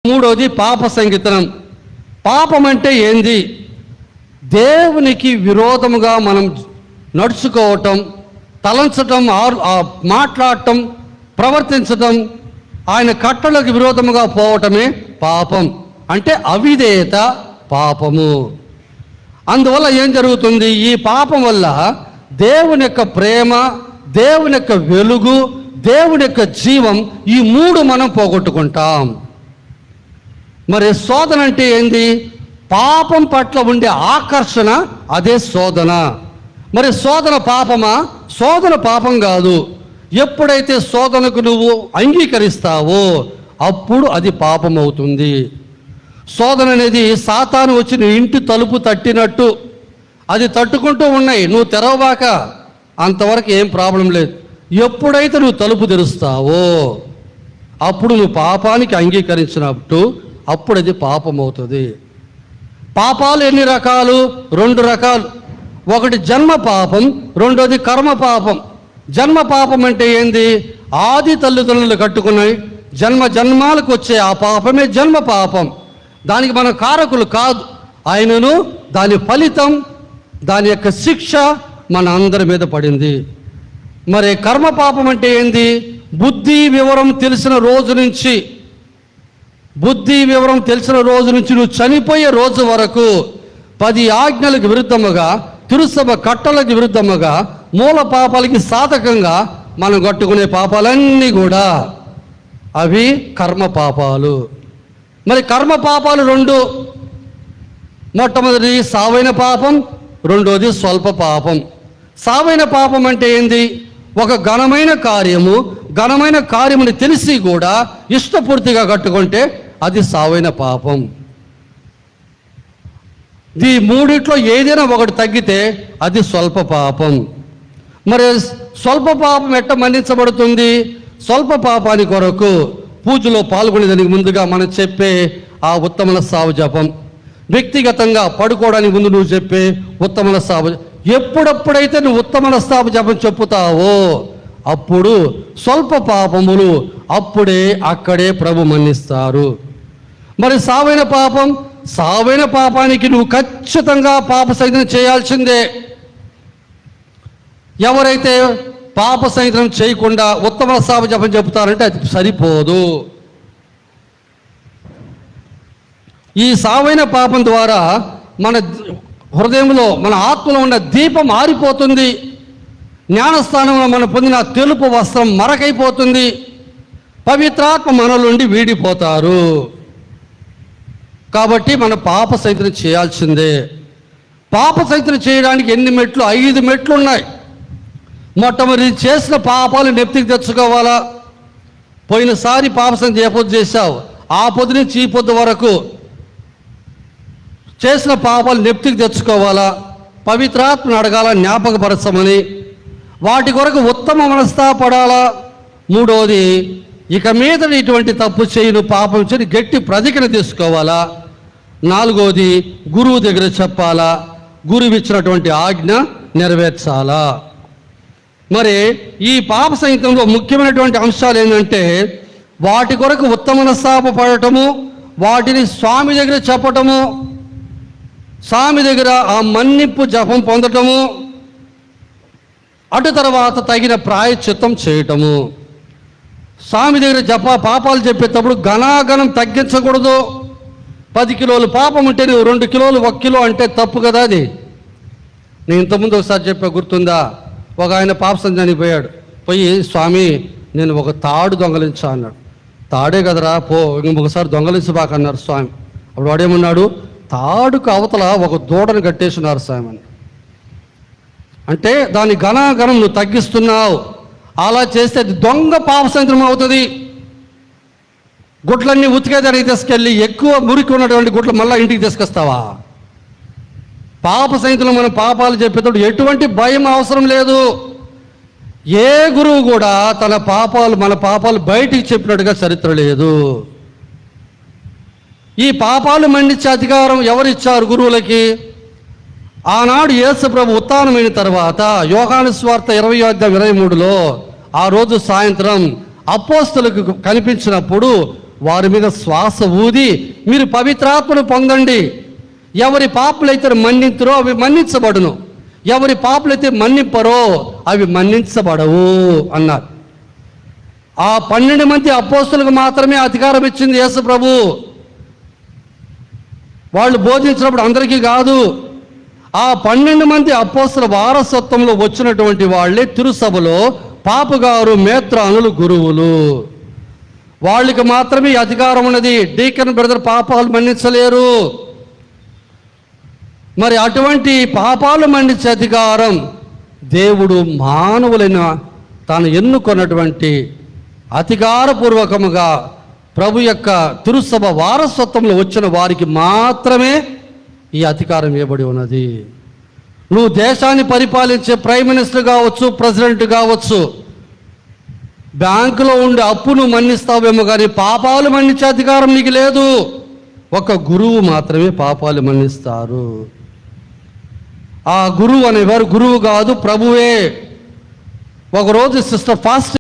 మూడోది పాప సంగీతనం. పాపం అంటే ఏంది? దేవునికి విరోధముగా మనం నడుచుకోవటం, తలంచటం, మాట్లాడటం, ప్రవర్తించటం, ఆయన కట్టలకు విరోధముగా పోవటమే పాపం. అంటే అవిధేయత పాపము. అందువల్ల ఏం జరుగుతుంది? ఈ పాపం వల్ల దేవుని యొక్క ప్రేమ, దేవుని యొక్క వెలుగు, దేవుని యొక్క జీవం, ఈ మూడు మనం పోగొట్టుకుంటాం. మరి శోధన అంటే ఏంది? పాపం పట్ల ఉండే ఆకర్షణ, అదే శోధన. మరి శోధన పాపమా? శోధన పాపం కాదు. ఎప్పుడైతే శోధనకు నువ్వు అంగీకరిస్తావో అప్పుడు అది పాపం అవుతుంది. శోధన అనేది సాతాను వచ్చి నీ ఇంటి తలుపు తట్టినట్టు, అది తట్టుకుంటూ ఉన్నాయి, నువ్వు తెరవబాక, అంతవరకు ఏం ప్రాబ్లం లేదు. ఎప్పుడైతే నువ్వు తలుపు తెరుస్తావో అప్పుడు నువ్వు పాపానికి అంగీకరించినట్టు, అప్పుడు అది పాపం అవుతుంది. పాపాలు ఎన్ని రకాలు? 2 రకాలు. ఒకటి జన్మ పాపం, రెండోది కర్మ పాపం. జన్మ పాపం అంటే ఏంది? ఆది తల్లిదండ్రులు కట్టుకున్నాయి, జన్మాలకు వచ్చే ఆ పాపమే జన్మ పాపం. దానికి మనం కారకులు కాదు, ఆయనను దాని ఫలితం, దాని యొక్క శిక్ష మన అందరి మీద పడింది. మరి కర్మ పాపం అంటే ఏంది? బుద్ధి వివరం తెలిసిన రోజు నుంచి నువ్వు చనిపోయే రోజు వరకు 10 ఆజ్ఞలకు విరుద్ధముగా, తిరుసభ కట్టలకు విరుద్ధముగా, మూల పాపాలకి సాధకంగా మనం కట్టుకునే పాపాలన్నీ కూడా అవి కర్మ పాపాలు. మరి కర్మ పాపాలు 2. మొట్టమొదటిది సావైన పాపం, రెండోది స్వల్ప పాపం. సావైన పాపం అంటే ఏంది? ఒక ఘనమైన కార్యముని తెలిసి కూడా ఇష్టపూర్తిగా కట్టుకుంటే అది సావైన పాపం. ఈ మూడిట్లో ఏదైనా ఒకటి తగ్గితే అది స్వల్ప పాపం. మరి స్వల్ప పాపం ఎట్ట మన్నించబడుతుంది? స్వల్ప పాపాని కొరకు పూజలో పాల్గొనేదానికి ముందుగా మనం చెప్పే ఆ ఉత్తమ సావు జపం, వ్యక్తిగతంగా పడుకోవడానికి ముందు నువ్వు చెప్పే ఉత్తమ సావు, ఎప్పుడెప్పుడైతే నువ్వు ఉత్తమ స్థాప జపం చెప్పుతావో అప్పుడు స్వల్ప పాపములు అప్పుడే అక్కడే ప్రభు మన్నిస్తారు. మరి సావైన పాపానికి నువ్వు ఖచ్చితంగా పాప సంహితం చేయాల్సిందే. ఎవరైతే పాప సంహితం చేయకుండా ఉత్తమ స్థాప జపం చెబుతారంటే అది సరిపోదు. ఈ సావైన పాపం ద్వారా మన హృదయంలో, మన ఆత్మలో ఉన్న దీపం ఆరిపోతుంది. జ్ఞానస్థానంలో మనం పొందిన తెలుపు వస్త్రం మరకైపోతుంది. పవిత్రాత్మ మనలో నుండి వీడిపోతారు. కాబట్టి మన పాప సంహితం చేయాల్సిందే. పాప సంహితం చేయడానికి ఎన్ని మెట్లు? 5 మెట్లు ఉన్నాయి. మొట్టమొదటి చేసిన పాపాలు నెప్తికి తెచ్చుకోవాలా. పోయినసారి పాప సంహితం ఏ పొద్దు చేశావు, ఆ పొద్దు నుంచి ఈ పొద్దు వరకు చేసిన పాపాలు నెప్తికి తెచ్చుకోవాలా. పవిత్రాత్మను అడగాల జ్ఞాపకపరచమని, వాటి కొరకు ఉత్తమ మనస్తాపడాలా. మూడోది, ఇక మీద ఇటువంటి తప్పు చేయను, పాపం చేయని గట్టి ప్రతిజ్ఞ తీసుకోవాలా. నాలుగోది, గురువు దగ్గర చెప్పాలా, గురువు ఇచ్చినటువంటి ఆజ్ఞ నెరవేర్చాలా. మరి ఈ పాప సంహితంలో ముఖ్యమైనటువంటి అంశాలు ఏంటంటే, వాటి కొరకు ఉత్తమ మనస్తాప పడటము, వాటిని స్వామి దగ్గర చెప్పటము, స్వామి దగ్గర ఆ మన్నిప్పు జపం పొందటము, అటు తర్వాత తగిన ప్రాయశ్చిత్తం చేయటము. స్వామి దగ్గర పాపాలు చెప్పేటప్పుడు ఘనాఘనం తగ్గించకూడదు. 10 కిలోలు పాపం ఉంటే నువ్వు 2 కిలోలు 1 కిలో అంటే తప్పు కదా. అది నేను ఇంతకుముందు ఒకసారి చెప్పా, గుర్తుందా? ఒక ఆయన పాప చనిపోయాడు. పోయి, స్వామి నేను ఒక తాడు దొంగలించా అన్నాడు. తాడే కదరా, పో ఇంకొకసారి దొంగలించబాకన్నారు స్వామి. అప్పుడు వాడేమన్నాడు? తాడుకు అవతల ఒక దూడను కట్టేస్తున్నారు స్వామి అని. అంటే దాని ఘనాఘనం నువ్వు తగ్గిస్తున్నావు. అలా చేస్తే అది దొంగ పాప సంహితం అవుతుంది. గుడ్లన్నీ ఉతికేదానికి తీసుకెళ్ళి ఎక్కువ మురికి ఉన్నటువంటి గుడ్లు మళ్ళీ ఇంటికి తీసుకొస్తావా? పాప సంహితలో మనం పాపాలు చెప్పేటప్పుడు ఎటువంటి భయం అవసరం లేదు. ఏ గురువు కూడా మన పాపాలు బయటికి చెప్పినట్టుగా చరిత్ర లేదు. ఈ పాపాలు మన్నించే అధికారం ఎవరిచ్చారు గురువులకి? ఆనాడు యేసు ప్రభు ఉత్థానమైన తర్వాత యోహాను సువార్త 20:23లో ఆ రోజు సాయంత్రం అపోస్తలకు కనిపించినప్పుడు వారి మీద శ్వాస ఊది మీరు పవిత్రాత్మను పొందండి. ఎవరి పాపులైతే మన్నింతురో అవి మన్నించబడును, ఎవరి పాపులైతే మన్నింపరో అవి మన్నించబడవు అన్నారు. ఆ 12 మంది అపోస్తులకు మాత్రమే అధికారం ఇచ్చింది యేసు ప్రభు. వాళ్ళు బోధించినప్పుడు అందరికీ కాదు. ఆ 12 మంది అపోస్తుల వారసత్వంలో వచ్చినటువంటి వాళ్ళే తిరుసభలో పాపుగారు, మేత్రానులు, గురువులు. వాళ్ళకి మాత్రమే అధికారం ఉన్నది. డీకన్ బ్రదర్ పాపాలు మన్నించలేరు. మరి అటువంటి పాపాలు మన్నించే అధికారం దేవుడు మానవులైన తాను ఎన్నుకున్నటువంటి అధికారపూర్వకముగా ప్రభు యొక్క తిరుసభ వారసత్వంలో వచ్చిన వారికి మాత్రమే ఈ అధికారం ఇవ్వబడి ఉన్నది. నువ్వు దేశాన్ని పరిపాలించే ప్రైమ్ మినిస్టర్ కావచ్చు, ప్రెసిడెంట్ కావచ్చు, బ్యాంకులో ఉండే అప్పును మన్నిస్తావేమో కానీ పాపాలు మన్నించే అధికారం నీకు లేదు. ఒక గురువు మాత్రమే పాపాలు మన్నిస్తారు. ఆ గురువు అనేవారు గురువు కాదు, ప్రభువే. ఒకరోజు సిస్టర్ ఫాస్ట్